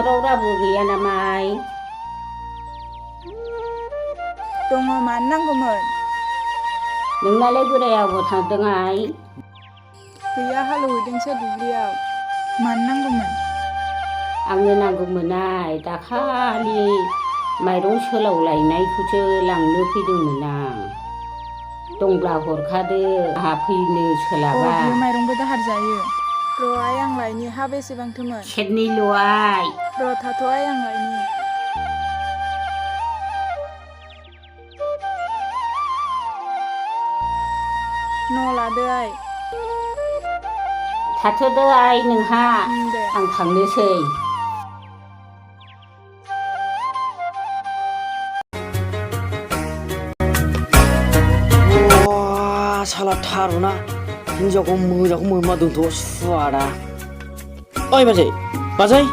न'खराव रावबो गैया नामाय? दङ, मानो नांगौमोन? नोंनालाय बोराया अबाव थांदोंहाय? गैया, हालेवहैदोंसो दुब्लियाव। मानो नांगौमोन? आंनो नांगौमोनहाय, दाखालि माइरं सोलावलायनायखौसो लांनो फैदोंमोन आं। दंब्ला हरखादो, आंहा फैनो सोलाबा। बियो माइरंबो दाहार जायो। र' आइ, आं लायनि। हा बेसेबांथोमोन? सेरनैल'आय। र' थाथ' आइ, आं लायनि। न' लादो आइ। थाथ'दो आइ नोंहा, दे। आं थांनोसै। साला थारुना हिन्जावखौ मोजांखौ मोनमारदोंथ' सुवादा। ओइ बाजै, बाजै,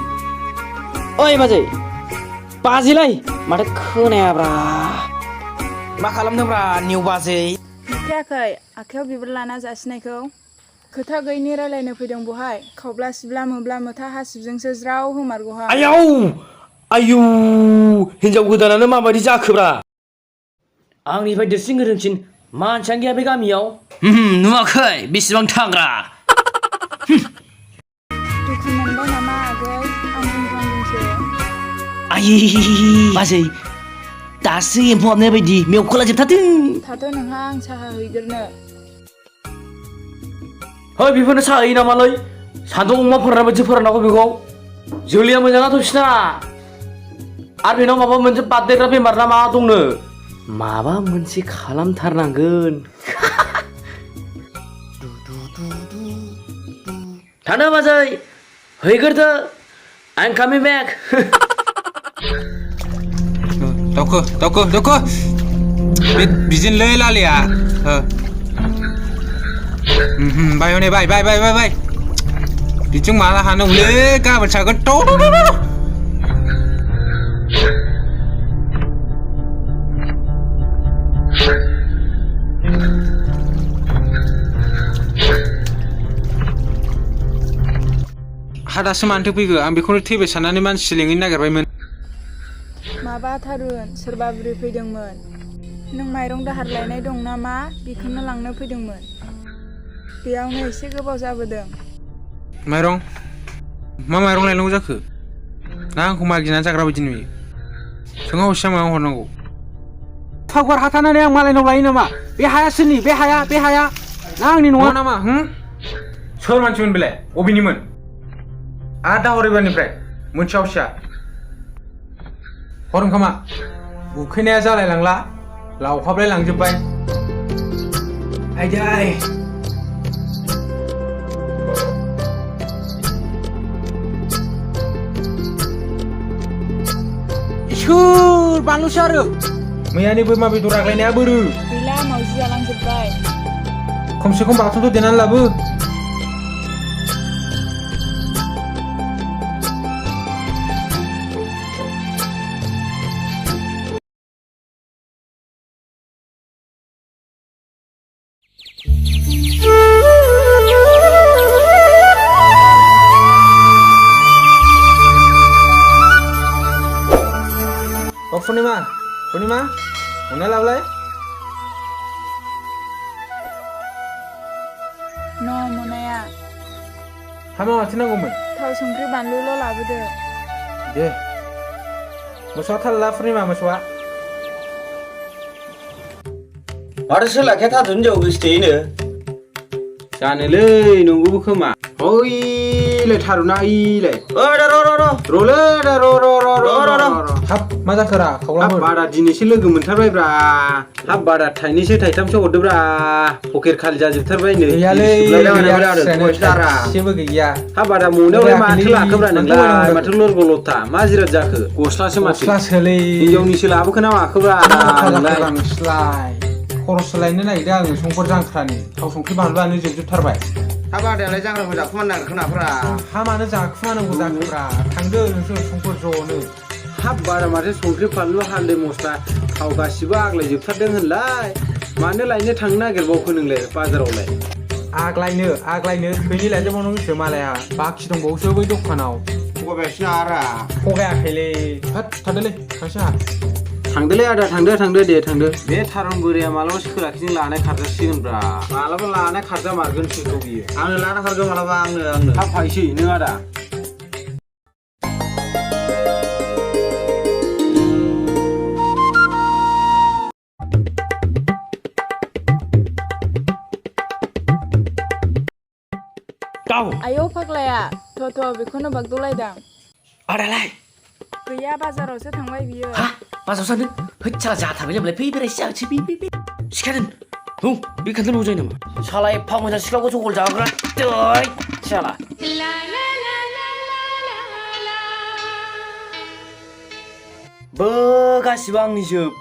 ओइ बाजै, बाजैलाय माथो खोनायाब्रा। मा खालामदोंब्रा निउ बाजै? नुखायाखै आखाइयाव बिबार लाना जासिनायखौ? खोथा गैयिनि रायलायनो फैदों बहाय? खावब्ला सिब्ला मोब्ला मोथा हासिबजोंसो ज्राव होमारगौहाय। आयाव आयु, हिन्जाव गोदानानो माबायदि जाखोब्रा? आंनिफ्राय देरसिन गोरोंसिन मानसियानो गैया बे गामियाव। नुवाखै बेसेबां थांग्रा। दुखु मोनबाय नामा आगै? आं बुंफ्लांदोंसो। आयै बाजै, दासो एम्फौ हाबनाय बायदि मेवखोला जोबथारदों। थाथ' नोंहा, आं साहा हैग्रोनो। है बेफोरनो साहैयो नामालै? सान्दुं अमा फोराननाय बायदि फोराननांगौ बेखौ। जोलैया मोजाङाथ' बिसिना। आरो बेनाव माबा मोनसे बारदेरग्रा बेमार ना मा दंनो। माबा मोनसे खालामथारनांगोन। थानो बाजै, हैग्रोदो। आइ एम कामिं बेक। दावखो बिदिनोलै लालिया। बाय हनै बाय बिथिं माला हानांगौलै, गाबोन सागोन थ'। हा दासो मानोथो फैखो? आं बेखौनो थैबाय साननानै मानसि लेङैनो नागिरबायमोन। माबा थारुन, सोरबा बुरै फैदोंमोन। नों माइरं दाहार लायनाय दं नामा? बेखौनो लांनो फैदोंमोन। बेयावनो एसे गोबाव जाबोदों। माइरं? मा माइरं लायनांगौ जाखो? ना आंखौ मागिनानै जाग्रा बायदि नुयो? सोंहा हसिया मायाव हरनांगौ? फागुवार हाथानानै आं मालायनाव लायो नामा? बे हाया सोरनि? बे हाया ना आंनि नङा नामा? सोर मानसिमोन बेलाय? अबेनिमोन? आरो दाहर एबारनिफ्राय मोनथिया हसिया हर ओंखामा। उखैनाया जालायलांला, लावखाबलाय लांजोब्बाय। आयदै इसोर, बानलुसो आरो मैयानि बोरमा बेदर राग्लायनाया बोरो? गैला, मावजि जालांजोब्बाय। खमसे खम बाथौथ' देनानै लाबो। पूर्णिमा मोनना लाबलाय। न' मोनाया। हा माथो नांगौमोन? थाव संख्रि बानलुल' लाबोदो। दे। मोसौआ थालला पूर्णिमा, मोसौआ। माथो सोलाखिया थारुन हिन्जाव गोसोथोयोनो? जानोलै नंगौबो खोमा। ओइलाय थारुना ओइलाय। हाब मा जाखोरा खावलाफोर? बारा दिनैसो लोगो मोनथारबायब्रा। हाब बारा थाइनैसो थाइथामसो हरदोब्रा। पकेट खालि जाजोबथारबाय नै। गैयालै, जेबो गैया। हाब बारा मनायावलाय माथो लाखोब्रा नोंलाय? माथो लरग' लथा? मा जिराद जाखो? गस्लासो माथो। गस्लासोलै। हिनजावनिसो लाबोखोना माखोब्रा नोंलाय? खरस लायनो नागिरदों आङो संफोर जांख्रानि। थाव संख्रि बानलुआनो जोबथारबाय। हाब आदायालाय जांग्राखौ जाखुमानो नागिरखोनाफ्रा? हा मानो जाखुमानांगौ जाखोब्रा? थांदो नोंसोर संफोर ज'नो। हाब बारा माथो संख्रि फानलु हालदै मस्ला थाव गासिबो आग्लायजोबथारदों होनलाय। मानो लायनो थांनो नागिरबावखो नोंलाय बाजारावलाय? आग्लायनो थैनि लायजोबबावनांगौसो मालाया। बाखि दंबावोसो बै दखानाव। थगायबायसोना आरा थगायाखैलै होद थादोलै थांसै आंहा थांदोलै आदा थांदो दे थांदो बे थारुन बोराया मालाबा सोलाखिजों लानाय खारजासिगोनब्रा मालाबा लानाय खारजा मारगोनसोखौ बियो आंनो लाना खारगोन मालाबा आंनो थाब फायसै नों आदा आयौ फाग्लाया थ' बेखौनो बागदलायदां आदालाय गैया बाजारावसो थांबाय बियो हा बाजाराव सानदों होद साला जाथारबाय जाबाय फै बेरायसो जागोनसै बे सिखारदों औ बे खान्थाल न'आव जायो नामा साला एफा मोजां सिख्लाखौ जगल जाग्रा दै साला बो गासिबो आंनिजोब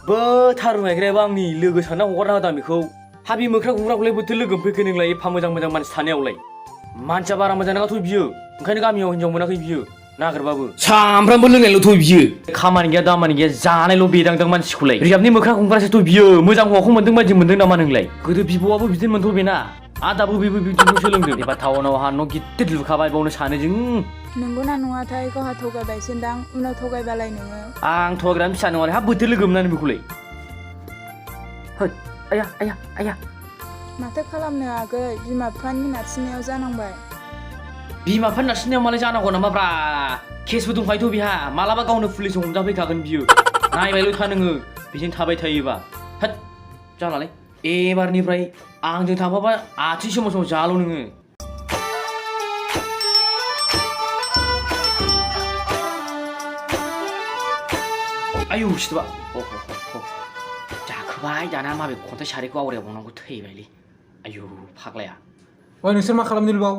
बो थारुन गायग्रायाबो आंनि लोगो सानना हगारना होदां बेखौ हाबि मोख्रा गुग्राखौलाय बोथोर लोगो फैखो नोंलाय एफा मोजां मानसि थानायावलाय मानसिया बारा मोजां नङाथ' बियो ओंखायनो गामियाव हिनजाव मोनाखै बियो नागिरबाबो सामफ्रामबो लोंनायल'थ' बियो खामानि गैया दामानि गैया जानायल' बेदांदों मानसिखौलाय रिजाबनि मोख्रा गुग्रासोथ' बियो मोजां हौवाखौ मोन्दों बायदि मोन्दों नामा नोंलाय गोदो बिब'आबो बिदिनो मोनथ' बेना आदाबो बेबो बिदिखौ सोलोंदों एबा टाउनाव हा न' गिदिर लुखाबाय बावनो सानो जों नंगौना नङाथाय गावहा थगायबायसोनदां उनाव थगायबालाय नोङो आं थगायग्रानि फिसा नङा हा बोथोर लोगो मोननानै बेखौलाय होद आया माथो खालामनो आगै बिमा बिफानि नारसिननायाव जानांबाय बिमा बिफानि नारसिननायाव मालाय जानांगौ नामाब्रा केसबो दंखायोथ' बिहा मालाबा गावनो पुलिसजों हमजाफैखागोन बियो नायबायल' था नोङो बिजों थाबाय थायोबा होद जालालै एबारनिफ्राय आंजों थाफाबा आथिं सोमाव जाल' नोङो आयौ सिथबा जाखोबाय दाना माबे खन्थाइ सारिखौ आवरायबावनांगौ थैबायलै आयौ फाग्लाया ओइ नोंसोर मा खालामदों बाव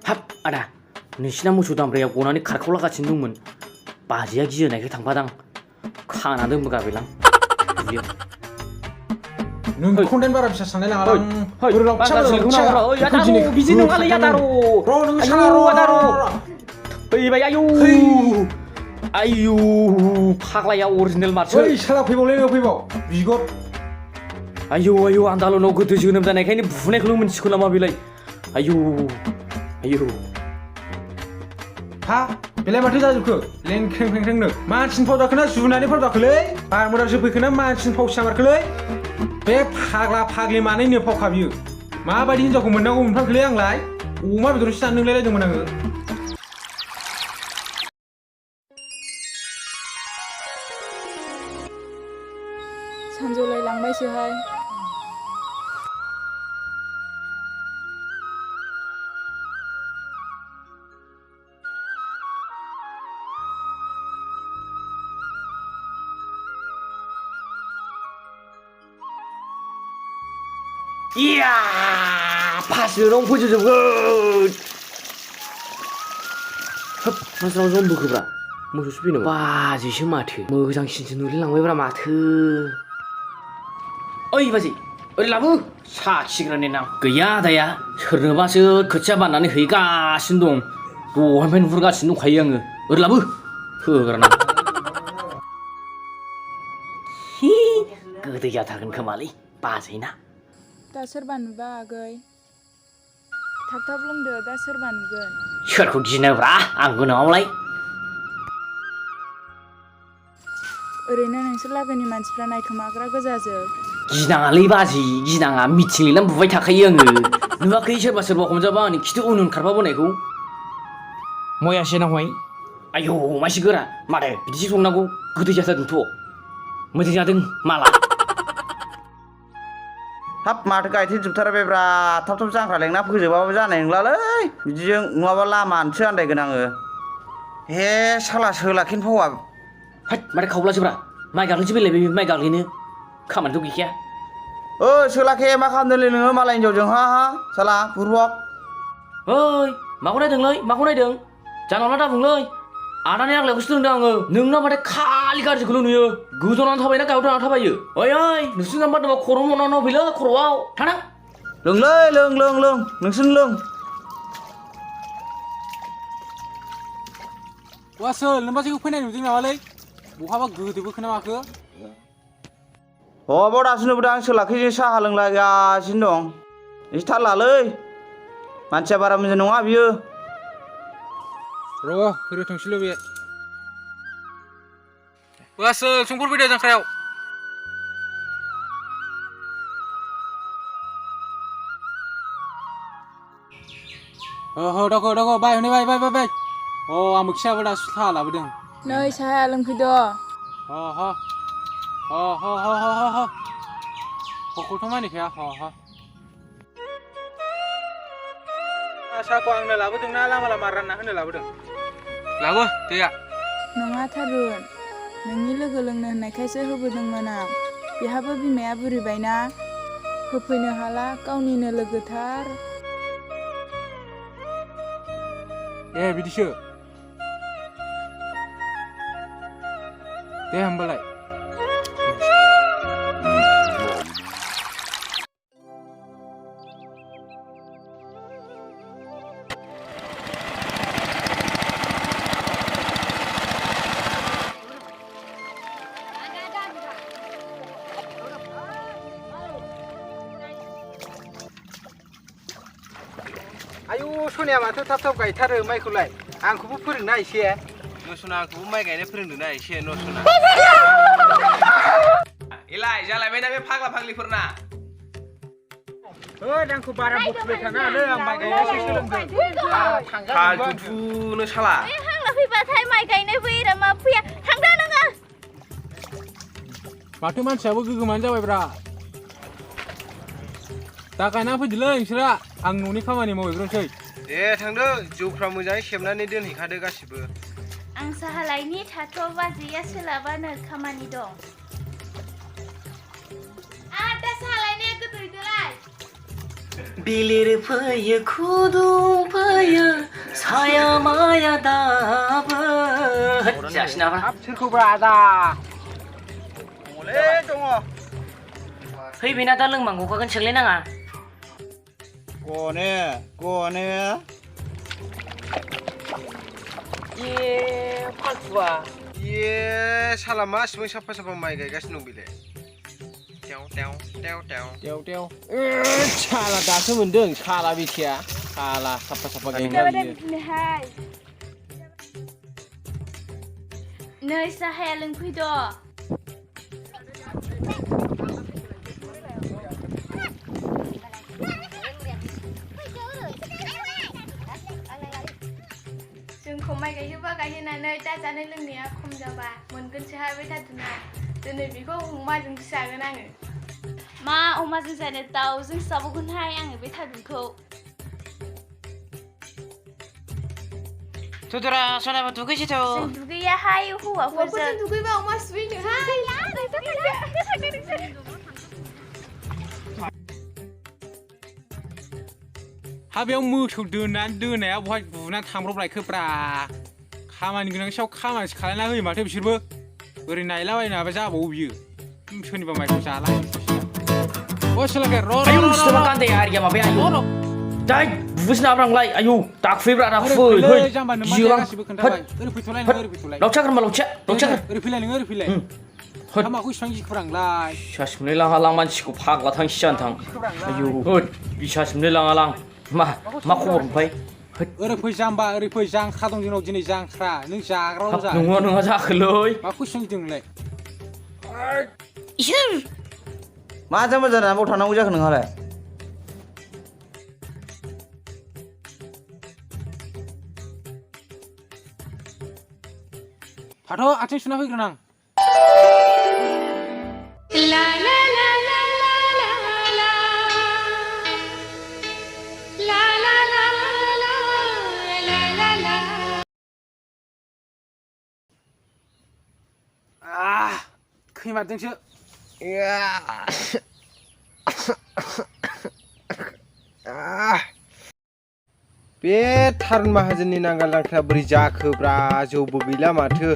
हाब आदा नोंसिना मोसौ दामब्राया गनानै खारखावलागासिनो दंमोन बाजैया गिनायखाय थांफादां खाना दोनबोगारबायलां दुब्लियाव नों कन्टेन्ट बारा फिसा साननाय लाङा बिदि नङालै आदार फैबाय आयौ फाग्लाया अरिजिनेल मारसो ओइ साला फैबावलै फैबाव बिगत आयौ आन्दालनाव गोदो जोनोम जानायखायनो बुनायखौल' मिन्थिगौ नामा बेलाय आयौ हा बेलाय माथो जाजोबखो लेंख्रें फेंख्रेंनो मानसिनि फाव जाखोना जुनानै फाव जाखोलै बार मोदांसो फैखोना मानसिनि फाव सियामारखोलै बे फाग्ला फाग्लि मानैनो फावखा बियो माबायदि हिनजावखौ मोननांगौ मोनफ्रांखोलै आंलाय अमा बेदरसो जानो नोंलायलायदोंमोन आङो सानजौलाय लांबायसोहाय इया फासजों फोजोबजोबगोन हाब मानसिनाव जम बोखोब्रा मोसौसो फैनो बाजैसो माथो मोजांसिनसो नुलायलांबायब्रा माथो ओइ बाजै ओरै लाबो साखिग्रानि नाम गैया आदाया सोरनोबासो खोथिया बाननानै हैगासिनो दं दहायनिफ्राय नुहुरगासिनो दंखायो आङो ओरै लाबो होग्राना गोदै जाथारगोन खोमालै बाजैना दा सोरबा नुबा आगै थाब लोंदो दा सोरबा नुगोन सोरखौ गिनोब्रा आं गोनाङावलाय ओरैनो नोंसोर लागोनि मानसिफ्रा नायखोमाग्रा गोजाजोब गिनाङालै बाजै गिनाङा मिथिं लिरनानै बुबाय थाखायो आङो नुवाखै सोरबा हमजाबा आंनि खिथु उन खारफाबोनायखौ मयासो नावहाय आयौ मासे गोरा माथो बिदिसो संनांगौ गोदै जाथारदोंथ' मोजां जादों माला हाब माथो गायथे जोबथारबायब्रा थाब जांख्रा लेंना फोजोबाबो जानाय नंलालै बिदिजों नङाबा लामानिसो आन्दायगोन आङो हे साला सोलाखिन फावा हाट माथो खावब्लासोब्रा माइ गाग्लिनोसो बेलाय बे माइ गाग्लिनो खामानिथ' गैखाया ओ सोलाखे मा खालामदोंलै नोङो मालाय हिनजावजों हा साला बुरबक ओइ माखौ नायदों जानला दा बुंलै आदानि आग्लायखौसो दोनदों आङो नोंना माथो खालि गाज्रिखौल' नुयो गोजौनानै थाबायना गाहायाव थानानै थाबायो ओइ नोंसिनि नाम्बार दंबा खर' मनाव फैलै खर'आव थाना लोंलै लों नोंसोर लों वासो लोमबासैखौ फैनाय नुदों नामालै बहाबा गोदोबोखोना माखो बाव दासो नुबोदों आं सोलाखैजों साहा लोंलागासिनो दं एसे थाल लालै मानसिया बारा मोजां नङा बियो र' फैनो थांसैल' बे बासो संफोर फैदो जांख्रायाव दाखो बाय हनै बाय आं मोखियाबो दा साहा लाबोदों नै साहाया लोंफैद' हखौथ' मानिखाया साहाखौ आंनो लाबोदोंना लामा लामा रानना होनो लाबोदों लाबो दैया नङा थारुन नोंनि लोगो लोंनो होननायखायसो होबोदोंमोन आं बेहाबो बिमाया बुरिबायना होफैनो हाला गावनिनो लोगोथार बिदिसो दे होमबालाय आयु सनिया माथो थाब गायथारो माइखौलाय आंखौबो फोरोंना एसे नसना आंखौबो माइ गायनो फोरोंदोंना एसे नसना एलाय जालायबायना बे फाग्ला फाग्लिफोरना आंखौ बारा बखिबाय थानाङालै आं माइ गायनायसो सोलोंदों फालथुनो साला हांला फैबाथाय माइ गायनाय फैयो मा फैया थांदो नोङो माथो मानसियाबो गोगोमानो जाबायब्रा दा गायना फैदोलै नोंसोरा आं न'नि खामानि मावहैग्रोनोसै दे थांदो जौफ्रा मोजाङै सेबनानै दोनहैखादो गासिबो आं साहा लायनि थाथ' बाजैया सोलाबानो खामानि दं दा साहा लायनाया गोदैदोलाय बिलिर फैयो खुदुं फैयो साया माया दाबो जासिन नामा सोरखौब्रा आदा दङलै दङ फै बेना दा लोंमांगौखागोन सोंलायनाङा गनो फालथुआ साला मा सिबां साफा माइ गायगासिनो दं बेलाय साला दासो मोनदों साला बेखिया साला साफा गायनाय नै साहाया लोंफैद' जोंखौ माइ गायोबा गायहोनानै दा जानाय लोंनाया खम जाबा मोनगोनसोहाय बे थादुना दिनै बेखौ अमाजोंसो जागोन आङो मा अमाजों जानो दाउजों जाबावगोनहाय आङो बे थादुनखौ थुदरा सनाबा दुगैसै थ' जों दुगैयाहाय हौवाफोरजों दुगैबा अमा सुहैनोहाय हाबायाव मोसौ दोनाया बहाय बुनानै थांब्रबलायखोब्रा खामानि गोनां सायाव खामानिसो खालायना होयो माथो बिसोरबो ओरै नायलाबायनो हाबा जाबावो बियो सोरनिबा माइखौ जाला सोलाखै आयु सिथमा गान्दै आरिया माबाया आयु दाय बुबोसो नाब्रांलाय आयु दाखुफैब्रा दाखुफै जिरां लावथिया ओरै फैलाय नोङो ओरै फैलाय माखौ इसिबां गिखुरांलाय बिसास मोनलाय लाङा लां मानसिखौ फाग्ला थांसि जानो थां आयु बिसास मोनलाय लाङा लां मा खबर ओमफ्राय ओरै फै जाम्बा ओरै फै जांख्रा दं जोंनाव दिनै जांख्रा नों जाग्राल' जा नङा जाखोलै माखौ इसिबां गिदों नोंलाय इसोर मा जाम्बा जानानै बाव थानांगौ जाखो नोंहालाय थाथ' आथिं सुना फैग्रोनां खैमारदोंसो बे थारुन माहाजोननि नांगाल जांख्राया बोरै जाखोब्रा जौबो गैला माथो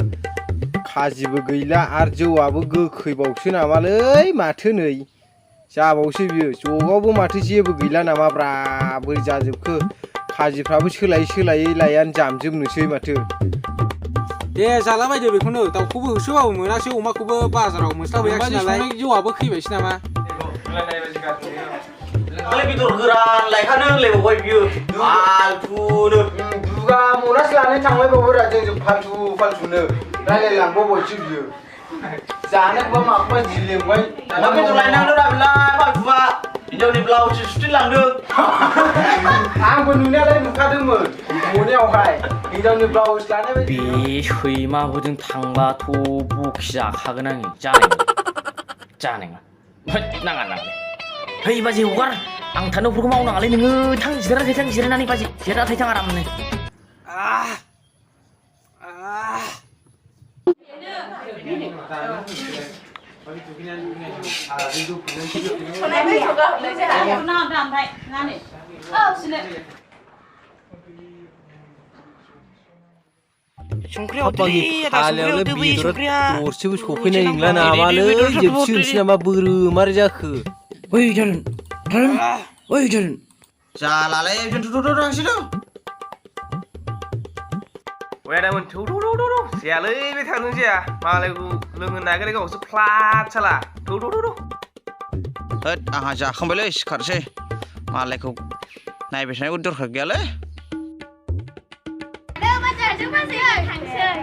खाजिबो गैला आरो जौआबो गोखैबावसो नामालै माथो नै जाबावसो बियो जगावबो माथो जेबो गैला नामाब्रा बोरै जाजोबखो खाजिफ्राबो सोलायै लायानो जामजोबनोसै माथो दे जाला बायदो बेखौनो दाउखौबो होसोबाबो मोनासै अमाखौबो बाजाराव मोनस्लाबहैयाखै नालाय जौआबो खैबायसै नामा Kali betul geran, laikan lewat boy biu. Faltuno. 누가 모나슬라네 장외 보보라 저 faltuno. 라일랑 보보 집이요. 자네 뭐 막만 질린 거야. Tapi betul lain nang dah bilang, faltua. Hijau di belau sudah langdung. आंबो नुनायालाय नुखादोंमोन मनायावहाय हिनजावनि ब्लाउस लानाय बायदि बे सैमाफोरजों थांबाथ' बखिजाखागोन आङो जानाय नङा नाङा है बाजै हगार आं थानोफोरखौ मावनाङालै नोङो थां जिरायनानै बाजै जिरायनानै थां आरामनो फालायावलाय बेदरा दरसेबो सफैनाय नंला नामालै जोबसिगोनसो नामा बोरोमारै जाखो ओइ धोरोन Jalalai tuh hasil tuh. Wedamun tuh sialai be thang sih ya malah gue lengan naga deh kau seplat salah tuh Hei, aja kembali sekarang sih malah gue naik biasanya udah kerja le. Đâu mà chờ chúng ta sẽ ở thằng chơi.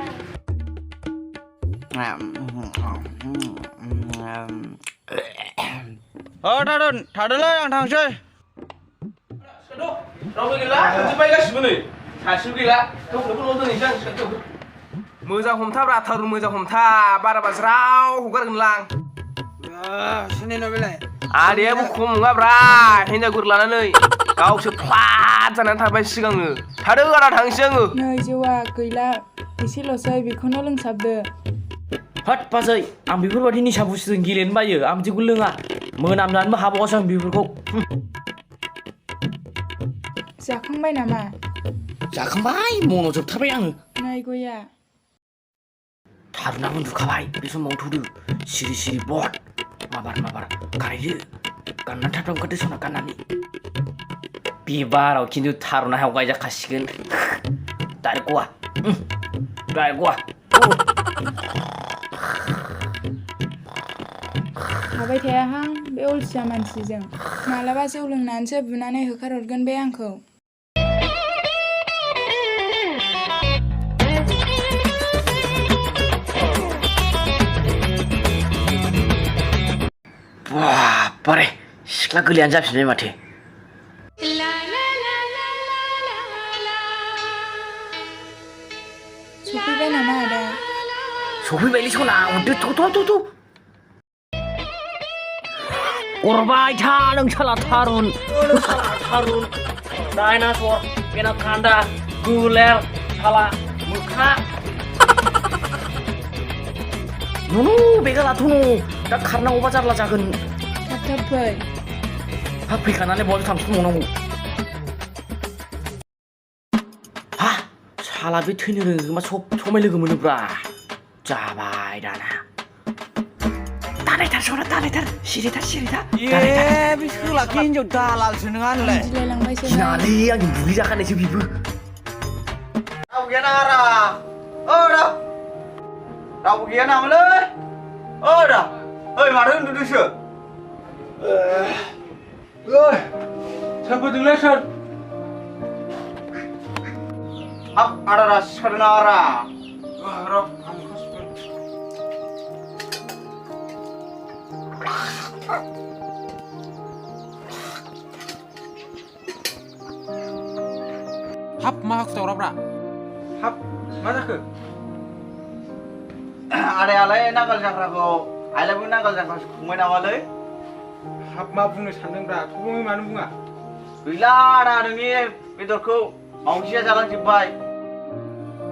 Thada lah yang thang chơi. Rau gila, sampai gak sih nih? Hasil gila, tuh nonton nih jangan tuh. Moza homta berata ru moza homta, bara basrau, hugar gelang. Sini nobelai. Dia bukan nggak berai, hanya gurlana nih. Kau seplat jangan sampai siang. Thada gara thang siang. नै जौआ गैला एसेल'सै बेखौनो लोंसाबदो होद बाजै आं बेफोरबायदि निसा बुस्थुजों गेलेनो बायो आं बिदिखौ लोङा मोनामनानैबो हाबावासो आं बेफोरखौ जाखांबाय नामा जाखांबाय मन' जोबथारबाय आङो नै गया थारुनाबो उन्दुखाबाय बे समाव थौदो सिरि बद माबार गारायदो गाननानै थाबथाब ओंखारदो सना गाननानै बे बाराव खिन्थु थारुना हायाव गायजाखासिगोन डाइरेक्ट गवा थाबाय थायाहां बे अलसिया मानसिजों मालाबा जौ लोंनानैसो बुनानै होखारहरगोन बे आंखौ बारे सिख्ला गोरलैयानो जाफिनबाय माथो सफैबाय नामा आदा सफैबायलै सना हरदो थ' अरबाय था नों साला थारुन डाइनासर एनाकान्दा गोलेर साला मोख्रा नुनु बेगा लाथ'नु दा खारनांगौबा जारला जागोन थाब फै हा फैखानानै बहाथो थांफिनबावनांगौ हा साला बे थैनो रोङो मा समाय लोगो मोनोब्रा जाबाय दाना दालायथार सिरिथार बे सोलाखि हिनजाव दालालसो नङा होनलाय दिलायलांबायसो गिनालै आंनि बुगि जाखानायसो बिबो Rabu gaya nara. Dah. Rabu gaya nama le. Dah. Hei, mana duduk sih? Siapa dengar sir? Ada rasa nara. Rob. Hap mahak tau rabra. Hap mana ke? Ada alai nagal jakra ko. Alai pun nagal jakra kumai nama le. Hap ma bunuh sandeng bra. Tolongi mana bunga? Bila ada ni betul ko. Manusia jalan cipai.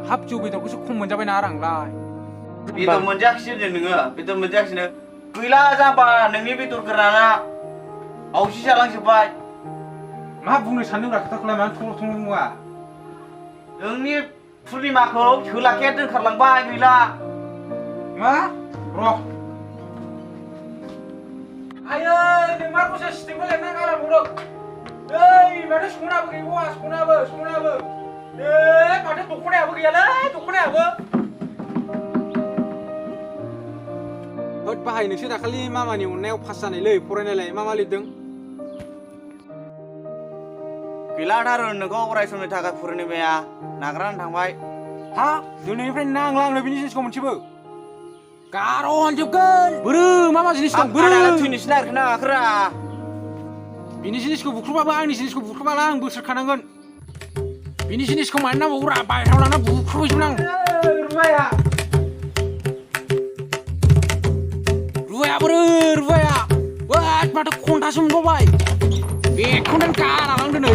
Hap juga itu kusuk kum mencapai narang lah. Betul menjak sih dengar. Betul menjak sih. Bila sampai ni betul kerana. Manusia jalan cipai. Ma bunuh sandeng bra kita kalau mana tolong bunga. Ni Purnimaku selaki itu kerlangbai bila. Ma, roh. Ayo, ni marco saya stimul yang nak kalah buruk. Hei, mana sekolah pergi buat sekolah ber. Mana tukune apa gaya lah, tukune apa? Hot bahaya ni sih dah kali mama ni uneu pasan ni le, pura ni le, mama lideng. गैला थारुन नोंखौ अराय समनि थाखाय पुर्निमाया नागारनानै थांबाय हा दिनैनिफ्राय नांलांनो बिनि जिनिसखौ मोनसेबो गारहरजोबगोन बोरो मा जिनिस दं बोरो थैनोसो नागिरखोना नागारखोरा बिनि जिनिसखौ बुख्रुबाबो आंनि जिनिसखौ बुख्रुबाला आं बोसोरखानांगोन बिनि जिनिसखौ मानो नांबावोरा बाहेरायाव लांना बुख्रुबहैजोबनां रुवाया बोरो रुवाया बात माथो खन्थासो मोनबावबाय बेखौनो गारा लांदो नै